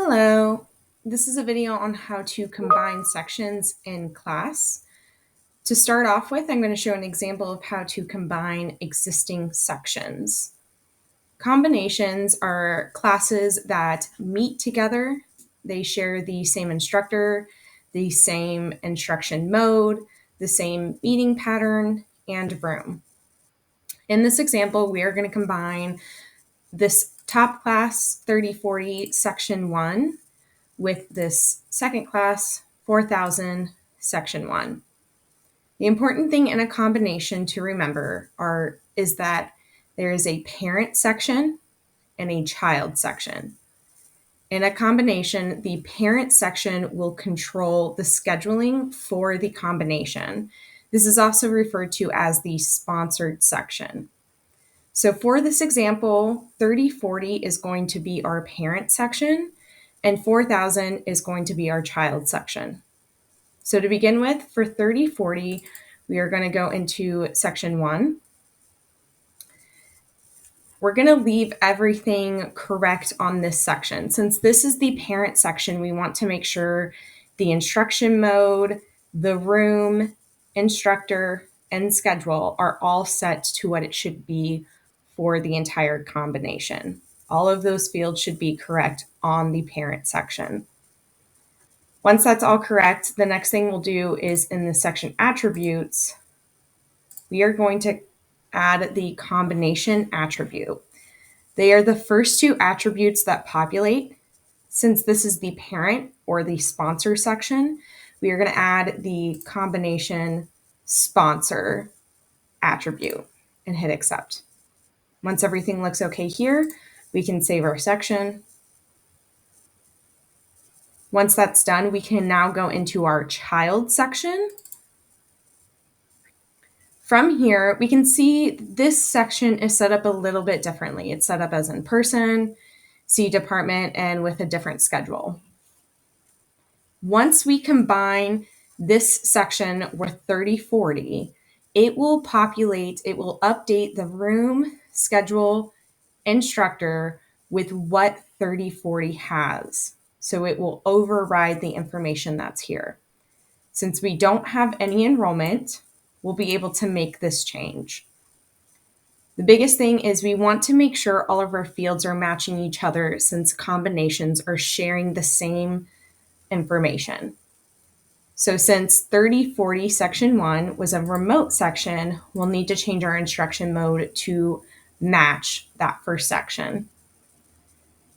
Hello, this is a video on how to combine sections in class. To start off with, I'm going to show an example of how to combine existing sections. Combinations are classes that meet together. They share the same instructor, the same instruction mode, the same meeting pattern, and room. In this example, we are going to combine this top class 3040 section 1 with this second class 4000 section 1. The important thing in a combination to remember is that there is a parent section and a child section. In a combination, the parent section will control the scheduling for the combination. This is also referred to as the sponsored section. So for this example, 3040 is going to be our parent section and 4000 is going to be our child section. So to begin with, for 3040, we are going to go into section 1. We're going to leave everything correct on this section. Since this is the parent section, we want to make sure the instruction mode, the room, instructor, and schedule are all set to what it should be for the entire combination. All of those fields should be correct on the parent section. Once that's all correct, the next thing we'll do is in the section attributes, we are going to add the combination attribute. They are the first two attributes that populate. Since this is the parent or the sponsor section, we are going to add the combination sponsor attribute and hit accept. Once everything looks okay here, we can save our section. Once that's done, we can now go into our child section. From here, we can see this section is set up a little bit differently. It's set up as in person, C department, and with a different schedule. Once we combine this section with 3040, it will update the room, schedule, instructor with what 3040 has. So it will override the information that's here. Since we don't have any enrollment, we'll be able to make this change. The biggest thing is we want to make sure all of our fields are matching each other since combinations are sharing the same information. So since 3040 section 1 was a remote section, we'll need to change our instruction mode to match that first section.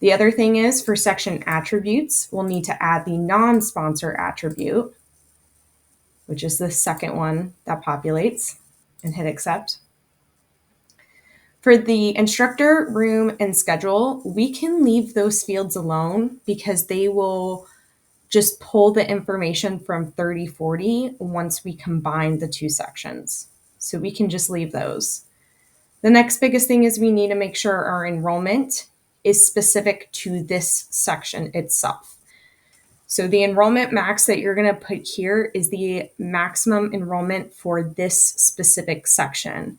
The other thing is for section attributes, we'll need to add the non-sponsor attribute, which is the second one that populates, and hit accept. For the instructor, room, and schedule, we can leave those fields alone because they will just pull the information from 3040 once we combine the two sections. So we can just leave those. The next biggest thing is we need to make sure our enrollment is specific to this section itself. So the enrollment max that you're going to put here is the maximum enrollment for this specific section,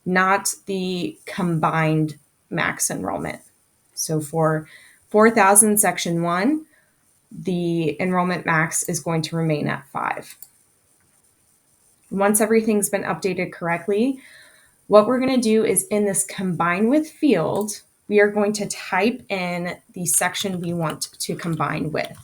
not the combined max enrollment. So for 4000 section 1, the enrollment max is going to remain at 5. Once everything's been updated correctly, what we're going to do is in this combine with field, we are going to type in the section we want to combine with.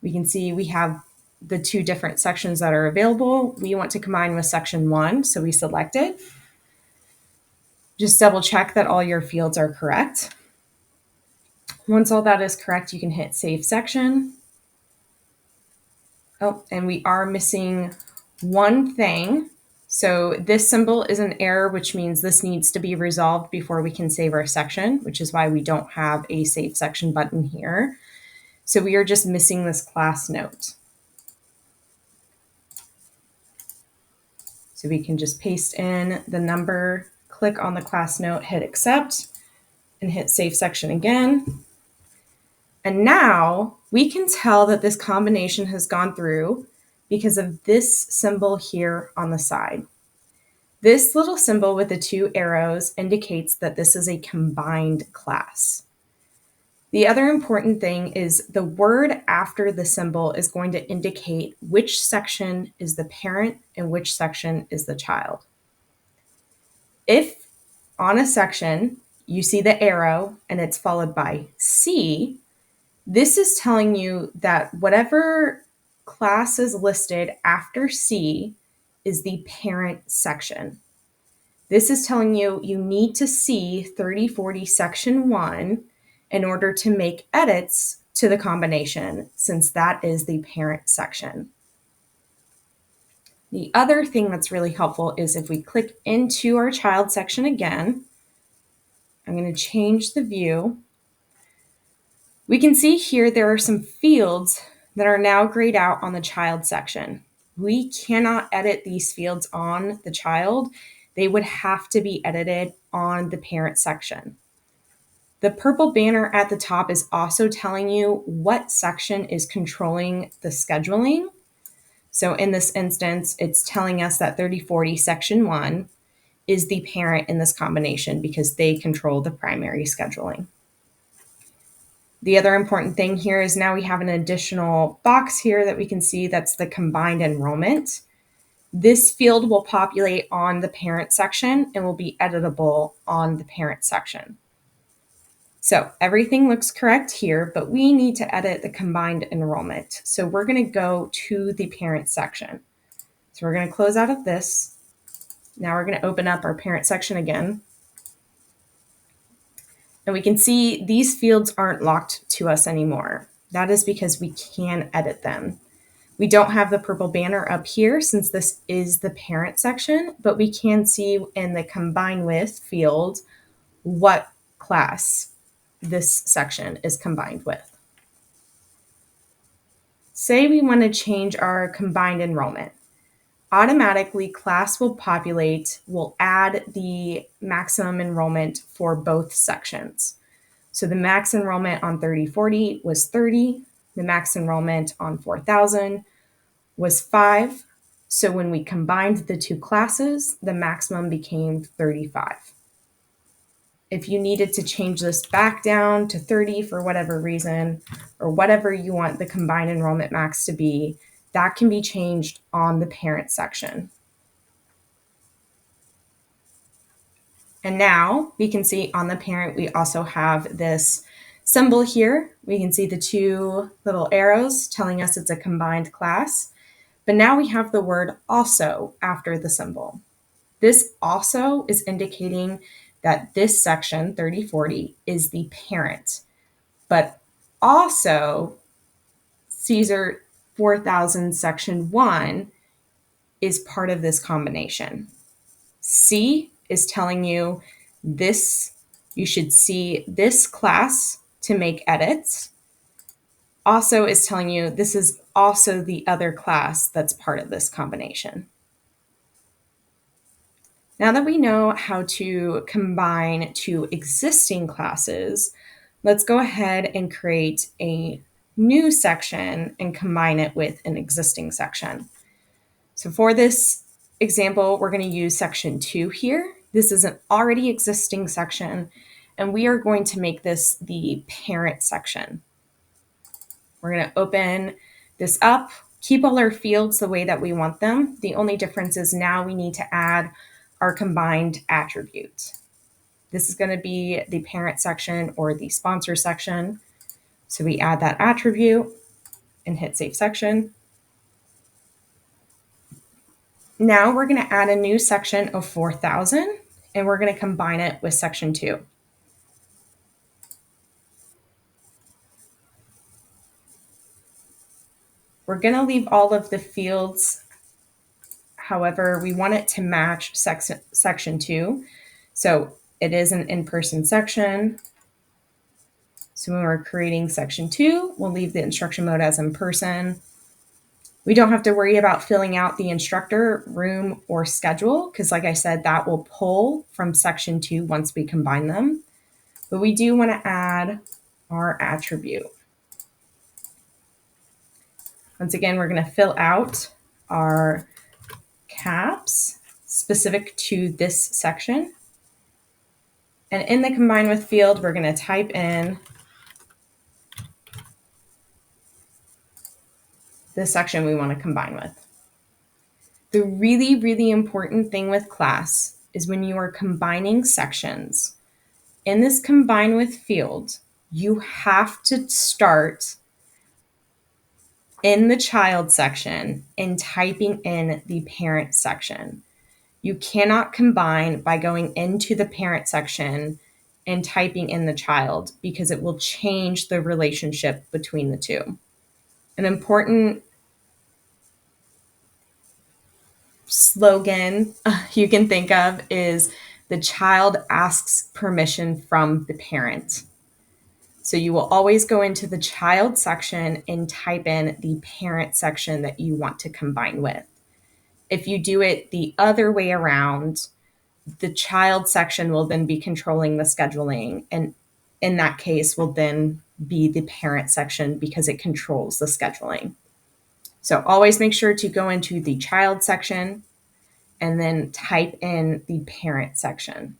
We can see we have the two different sections that are available. We want to combine with section 1, so we select it. Just double check that all your fields are correct. Once all that is correct, you can hit save section. Oh, and we are missing one thing. So this symbol is an error, which means this needs to be resolved before we can save our section, which is why we don't have a save section button here. So we are just missing this class note. So we can just paste in the number, click on the class note, hit accept, and hit save section again. And now we can tell that this combination has gone through because of this symbol here on the side. This little symbol with the two arrows indicates that this is a combined class. The other important thing is the word after the symbol is going to indicate which section is the parent and which section is the child. If on a section you see the arrow and it's followed by C, this is telling you that whatever class is listed after C is the parent section. This is telling you you need to see 3040 section 1 in order to make edits to the combination, since that is the parent section. The other thing that's really helpful is if we click into our child section again, I'm going to change the view. We can see here there are some fields that are now grayed out on the child section. We cannot edit these fields on the child. They would have to be edited on the parent section. The purple banner at the top is also telling you what section is controlling the scheduling. So in this instance, it's telling us that 3040 section 1 is the parent in this combination because they control the primary scheduling. The other important thing here is now we have an additional box here that we can see that's the combined enrollment. This field will populate on the parent section and will be editable on the parent section. So everything looks correct here, but we need to edit the combined enrollment. So we're going to go to the parent section. So we're going to close out of this. Now we're going to open up our parent section again. And we can see these fields aren't locked to us anymore. That is because we can edit them. We don't have the purple banner up here since this is the parent section, but we can see in the combine with field what class this section is combined with. Say we want to change our combined enrollment. Automatically, class will populate, will add the maximum enrollment for both sections. So the max enrollment on 3040 was 30. The max enrollment on 4000 was 5. So when we combined the two classes, the maximum became 35. If you needed to change this back down to 30 for whatever reason, or whatever you want the combined enrollment max to be, that can be changed on the parent section. And now we can see on the parent, we also have this symbol here. We can see the two little arrows telling us it's a combined class. But now we have the word also after the symbol. This also is indicating that this section, 3040, is the parent. But also, Caesar 4000 section 1 is part of this combination. C is telling you this, you should see this class to make edits. Also is telling you this is also the other class that's part of this combination. Now that we know how to combine two existing classes, let's go ahead and create a new section and combine it with an existing section. So for this example, we're going to use section 2 here. This is an already existing section, and we are going to make this the parent section. We're going to open this up, keep all our fields the way that we want them. The only difference is now we need to add our combined attribute. This is going to be the parent section or the sponsor section. So we add that attribute and hit Save Section. Now we're going to add a new section of 4000 and we're going to combine it with section 2. We're going to leave all of the fields. However, we want it to match section 2. So it is an in-person section. So when we're creating section 2, we'll leave the instruction mode as in-person. We don't have to worry about filling out the instructor, room, or schedule, because like I said, that will pull from section 2 once we combine them. But we do want to add our attribute. Once again, we're going to fill out our caps specific to this section. And in the combine with field, we're going to type in the section we want to combine with. The really, really important thing with class is when you are combining sections, in this combine with field, you have to start in the child section and typing in the parent section. You cannot combine by going into the parent section and typing in the child because it will change the relationship between the two. An important slogan you can think of is the child asks permission from the parent. So you will always go into the child section and type in the parent section that you want to combine with. If you do it the other way around, the child section will then be controlling the scheduling, and in that case will then be the parent section because it controls the scheduling. So always make sure to go into the child section and then type in the parent section.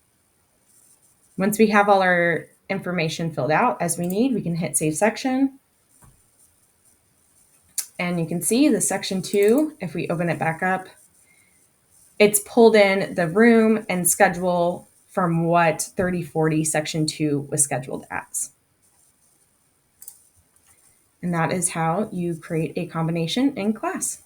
Once we have all our information filled out as we need, we can hit Save Section. And you can see the section 2, if we open it back up, it's pulled in the room and schedule from what 3040 section 2 was scheduled as. And that is how you create a combination in class.